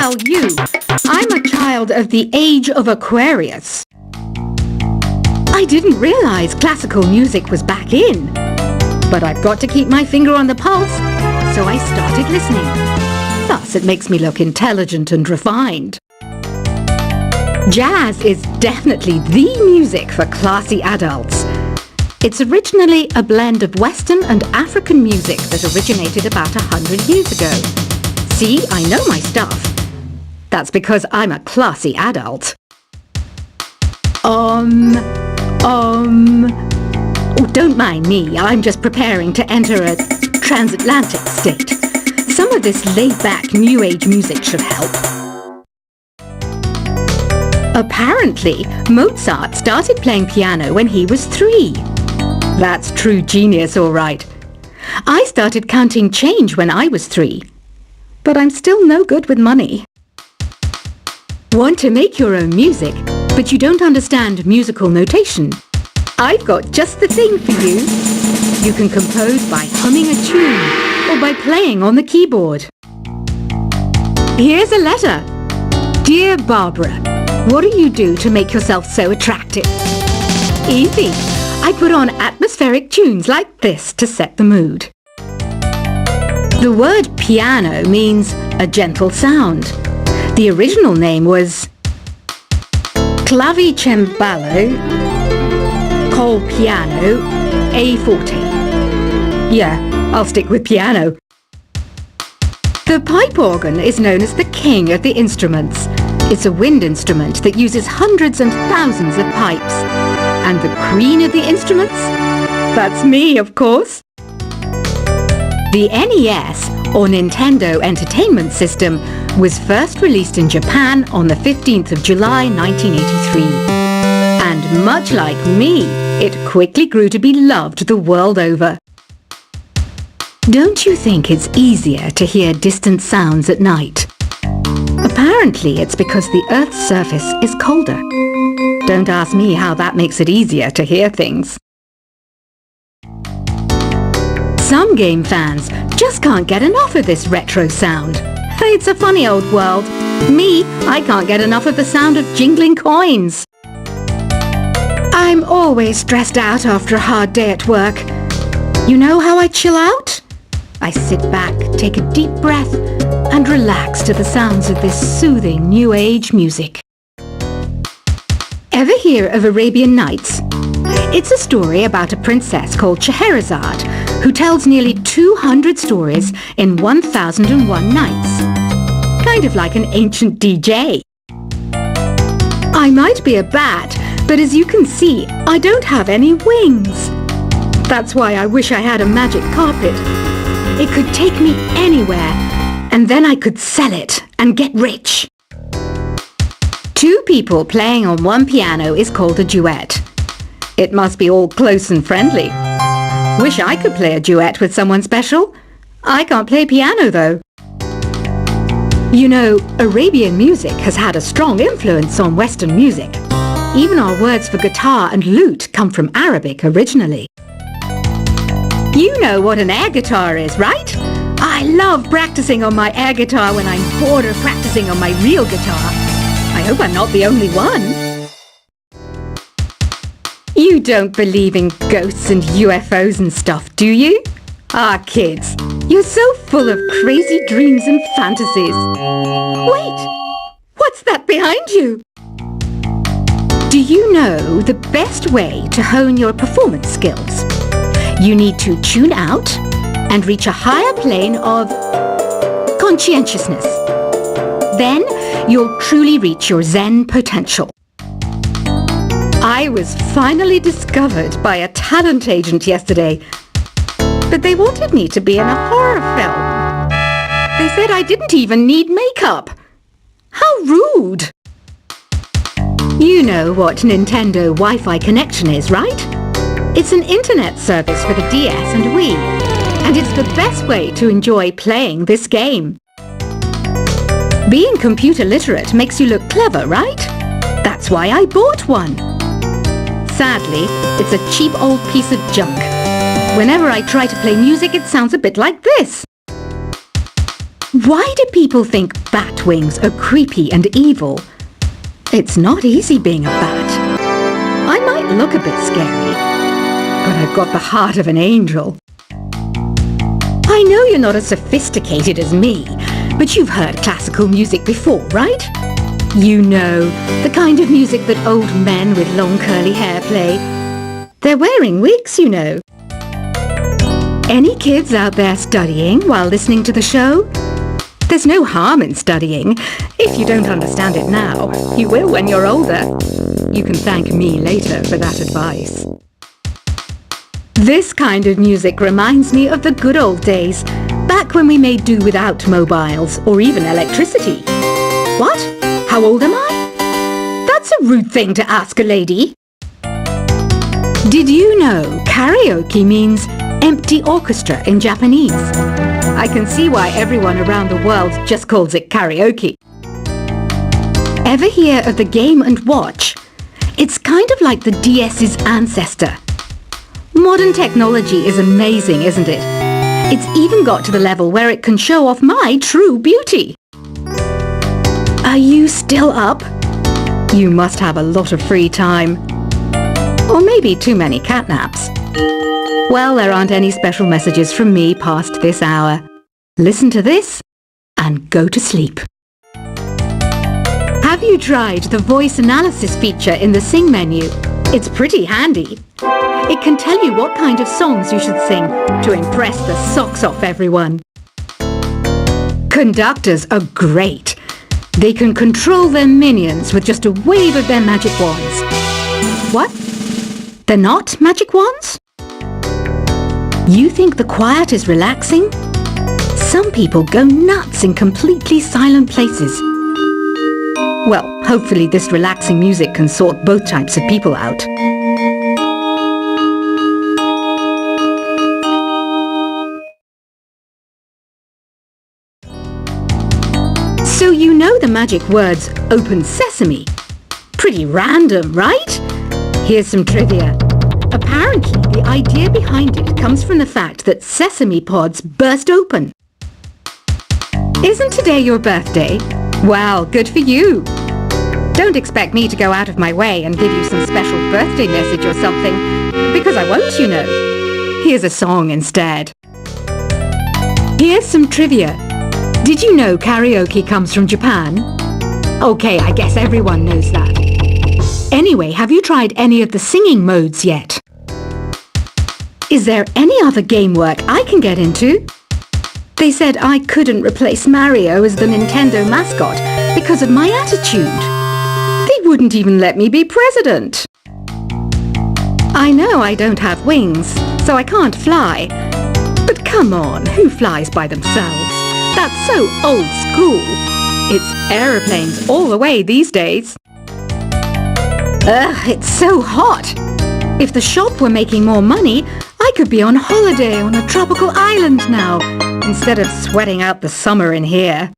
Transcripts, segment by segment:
tell you, I'm a child of the age of Aquarius. I didn't realize classical music was back in, but I've got to keep my finger on the pulse, so I started listening. Thus, it makes me look intelligent and refined. Jazz is definitely the music for classy adults. It's originally a blend of Western and African music that originated about 100 years ago. See, I know my stuff. That's because I'm a classy adult. Oh, don't mind me. I'm just preparing to enter a transatlantic state. Some of this laid-back New Age music should help. Apparently, Mozart started playing piano when he was 3. That's true genius, all right. I started counting change when I was 3. But I'm still no good with money. Want to make your own music, but you don't understand musical notation? I've got just the thing for you. You can compose by humming a tune or by playing on the keyboard. Here's a letter. Dear Barbara, what do you do to make yourself so attractive? Easy. I put on atmospheric tunes like this to set the mood. The word piano means a gentle sound. The original name was clavicembalo col piano a forte. Yeah, I'll stick with piano. The pipe organ is known as the king of the instruments. It's a wind instrument that uses hundreds and thousands of pipes. And the queen of the instruments? That's me, of course. The NES, or Nintendo Entertainment System, was first released in Japan on the 15th of July 1983. And much like me, it quickly grew to be loved the world over. Don't you think it's easier to hear distant sounds at night? Apparently, it's because the Earth's surface is colder. Don't ask me how that makes it easier to hear things. Some game fans just can't get enough of this retro sound. It's a funny old world. Me, I can't get enough of the sound of jingling coins. I'm always stressed out after a hard day at work. You know how I chill out? I sit back, take a deep breath, and relax to the sounds of this soothing New Age music. Ever hear of Arabian Nights? It's a story about a princess called Scheherazade who tells nearly 200 stories in 1001 nights. Kind of like an ancient DJ. I might be a bat, but as you can see, I don't have any wings. That's why I wish I had a magic carpet. It could take me anywhere, and then I could sell it and get rich. 2 people playing on one piano is called a duet. It must be all close and friendly. Wish I could play a duet with someone special. I can't play piano though. You know, Arabian music has had a strong influence on Western music. Even our words for guitar and lute come from Arabic originally. You know what an air guitar is, right? I love practicing on my air guitar when I'm bored of practicing on my real guitar. I hope I'm not the only one. You don't believe in ghosts and UFOs and stuff, do you? Ah, kids, you're so full of crazy dreams and fantasies. Wait, what's that behind you? Do you know the best way to hone your performance skills? You need to tune out and reach a higher plane of conscientiousness. Then you'll truly reach your Zen potential. I was finally discovered by a talent agent yesterday, but they wanted me to be in a horror film. They said I didn't even need makeup. How rude! You know what Nintendo Wi-Fi connection is, right? It's an internet service for the DS and Wii, and it's the best way to enjoy playing this game. Being computer literate makes you look clever, right? That's why I bought one. Sadly, it's a cheap old piece of junk. Whenever I try to play music, it sounds a bit like this. Why do people think bat wings are creepy and evil. It's not easy being a bat. I might look a bit scary, but I've got the heart of an angel. I know you're not as sophisticated as me, but you've heard classical music before, right? You know, the kind of music that old men with long curly hair play. They're wearing wigs, you know. Any kids out there studying while listening to the show? There's no harm in studying. If you don't understand it now, you will when you're older. You can thank me later for that advice. This kind of music reminds me of the good old days, back when we made do without mobiles or even electricity. What? How old am I? That's a rude thing to ask a lady. Did you know karaoke means empty orchestra in Japanese? I can see why everyone around the world just calls it karaoke. Ever hear of the Game & Watch? It's kind of like the DS's ancestor. Modern technology is amazing, isn't it? It's even got to the level where it can show off my true beauty. Are you still up? You must have a lot of free time. Or maybe too many catnaps. Well, there aren't any special messages from me past this hour. Listen to this and go to sleep. Have you tried the voice analysis feature in the Sing menu? It's pretty handy. It can tell you what kind of songs you should sing to impress the socks off everyone. Conductors are great. They can control their minions with just a wave of their magic wands. What? They're not magic wands? You think the quiet is relaxing? Some people go nuts in completely silent places. Well, hopefully this relaxing music can sort both types of people out. So you know the magic words "Open Sesame"? Pretty random, right? Here's some trivia. Apparently, the idea behind it comes from the fact that sesame pods burst open. Isn't today your birthday? Well, good for you. Don't expect me to go out of my way and give you some special birthday message or something, because I won't, you know. Here's a song instead. Here's some trivia. Did you know karaoke comes from Japan? Okay, I guess everyone knows that. Anyway, have you tried any of the singing modes yet? Is there any other game work I can get into? They said I couldn't replace Mario as the Nintendo mascot because of my attitude. They wouldn't even let me be president. I know I don't have wings, so I can't fly. But come on, who flies by themselves? That's so old school. It's aeroplanes all the way these days. Ugh, it's so hot. If the shop were making more money, I could be on holiday on a tropical island now, instead of sweating out the summer in here.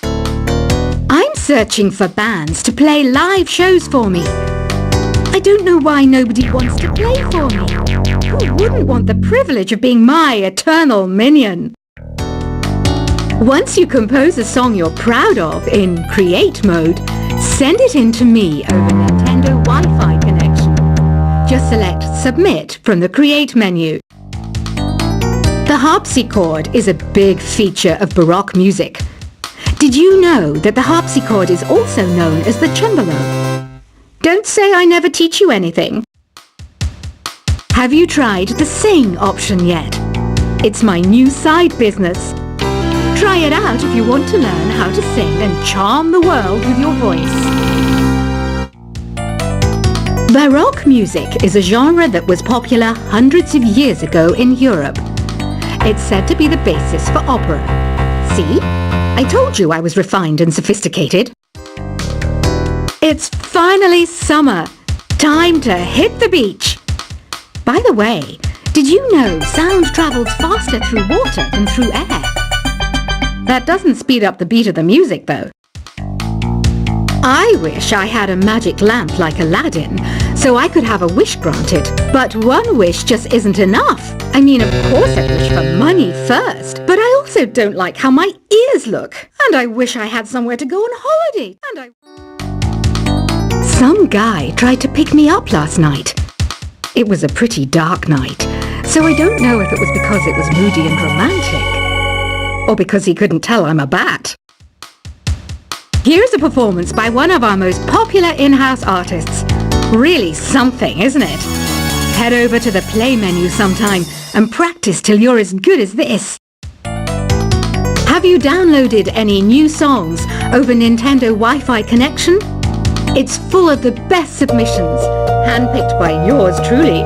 I'm searching for bands to play live shows for me. I don't know why nobody wants to play for me. Who wouldn't want the privilege of being my eternal minion? Once you compose a song you're proud of in Create mode, send it in to me over Nintendo Wi-Fi connection. Just select Submit from the Create menu. The harpsichord is a big feature of Baroque music. Did you know that the harpsichord is also known as the cembalo? Don't say I never teach you anything. Have you tried the Sing option yet? It's my new side business. Try it out if you want to learn how to sing and charm the world with your voice. Baroque music is a genre that was popular hundreds of years ago in Europe. It's said to be the basis for opera. See? I told you I was refined and sophisticated. It's finally summer. Time to hit the beach. By the way, did you know sound travels faster through water than through air? That doesn't speed up the beat of the music, though. I wish I had a magic lamp like Aladdin, so I could have a wish granted. But one wish just isn't enough. I mean, of course I wish for money first, but I also don't like how my ears look. And I wish I had somewhere to go on holiday. Some guy tried to pick me up last night. It was a pretty dark night, so I don't know if it was because it was moody and romantic, or because he couldn't tell I'm a bat. Here's a performance by one of our most popular in-house artists. Really something, isn't it? Head over to the play menu sometime and practice till you're as good as this. Have you downloaded any new songs over Nintendo Wi-Fi connection? It's full of the best submissions, handpicked by yours truly.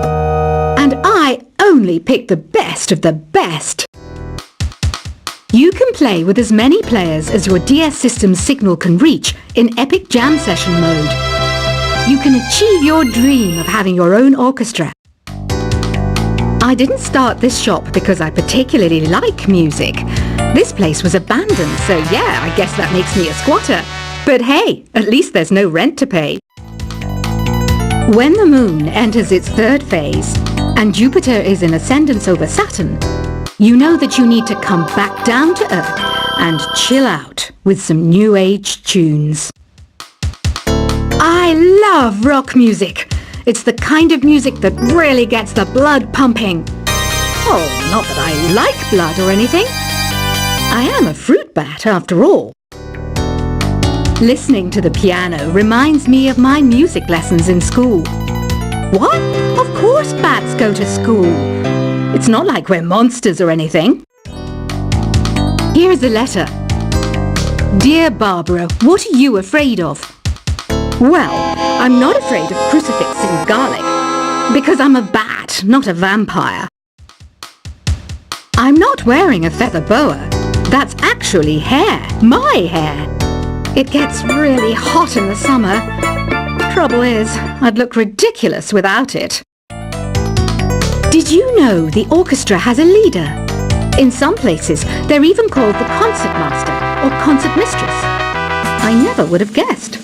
And I only pick the best of the best. You can play with as many players as your DS system's signal can reach in Epic Jam Session mode. You can achieve your dream of having your own orchestra. I didn't start this shop because I particularly like music. This place was abandoned, so yeah, I guess that makes me a squatter. But hey, at least there's no rent to pay. When the moon enters its third phase and Jupiter is in ascendance over Saturn, you know that you need to come back down to Earth and chill out with some new age tunes. I love rock music. It's the kind of music that really gets the blood pumping. Oh, not that I like blood or anything. I am a fruit bat after all. Listening to the piano reminds me of my music lessons in school. What? Of course bats go to school. It's not like we're monsters or anything. Here's a letter. Dear Barbara, what are you afraid of? Well, I'm not afraid of crucifix and garlic, because I'm a bat, not a vampire. I'm not wearing a feather boa. That's actually hair, my hair. It gets really hot in the summer. Trouble is, I'd look ridiculous without it. Did you know the orchestra has a leader? In some places, they're even called the concert master or concert mistress. I never would have guessed.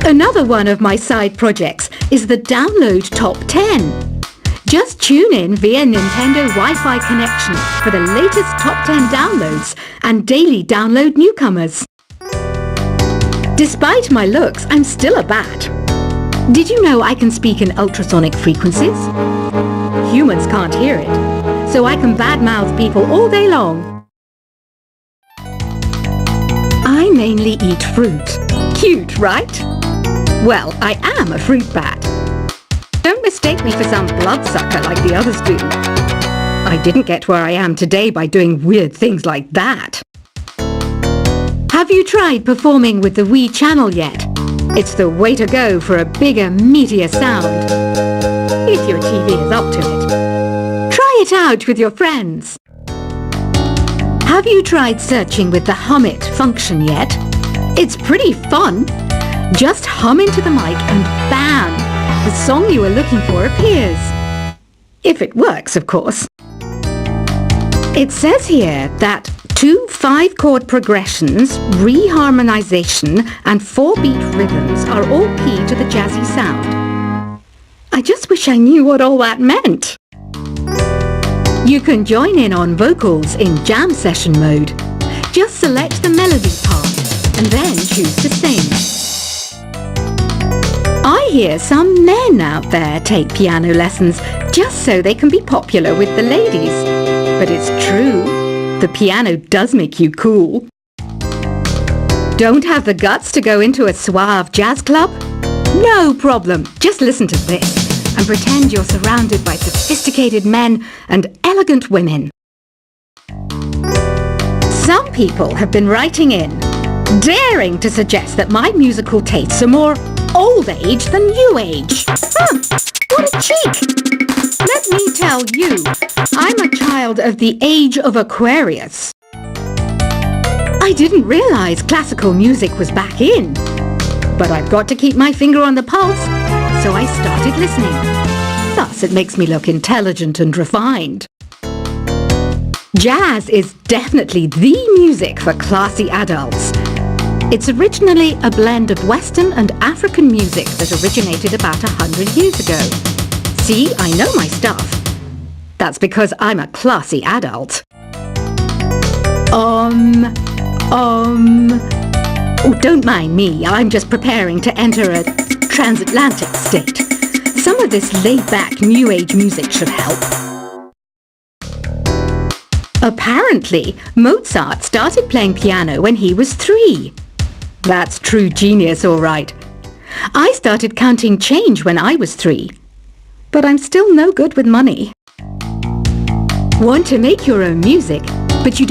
Another one of my side projects is the Download Top 10. Just tune in via Nintendo Wi-Fi connection for the latest Top 10 downloads and daily download newcomers. Despite my looks, I'm still a bat. Did you know I can speak in ultrasonic frequencies? Humans can't hear it, so I can badmouth people all day long. I mainly eat fruit. Cute, right? Well, I am a fruit bat. Don't mistake me for some bloodsucker like the others do. I didn't get where I am today by doing weird things like that. Have you tried performing with the Wii channel yet? It's the way to go for a bigger, meatier sound. If your TV is up to it. Try it out with your friends. Have you tried searching with the Hum It function yet? It's pretty fun. Just hum into the mic and bam! The song you were looking for appears. If it works, of course. It says here that 2 5-chord progressions, reharmonization, and 4-beat rhythms are all key to the jazzy sound. I just wish I knew what all that meant. You can join in on vocals in jam session mode. Just select the melody part and then choose to sing. I hear some men out there take piano lessons just so they can be popular with the ladies. But it's true. The piano does make you cool. Don't have the guts to go into a suave jazz club? No problem. Just listen to this and pretend you're surrounded by sophisticated men and elegant women. Some people have been writing in, daring to suggest that my musical tastes are more old age than new age. What a cheek! Let me tell you, I'm a child of the age of Aquarius. I didn't realize classical music was back in. But I've got to keep my finger on the pulse, so I started listening. Thus, it makes me look intelligent and refined. Jazz is definitely the music for classy adults. It's originally a blend of Western and African music that originated about 100 years ago. See, I know my stuff. That's because I'm a classy adult. Oh, don't mind me. I'm just preparing to enter a transatlantic state. Some of this laid-back New Age music should help. Apparently, Mozart started playing piano when he was 3. That's true genius, all right. I started counting change when I was 3. But I'm still no good with money. Want to make your own music, but you don't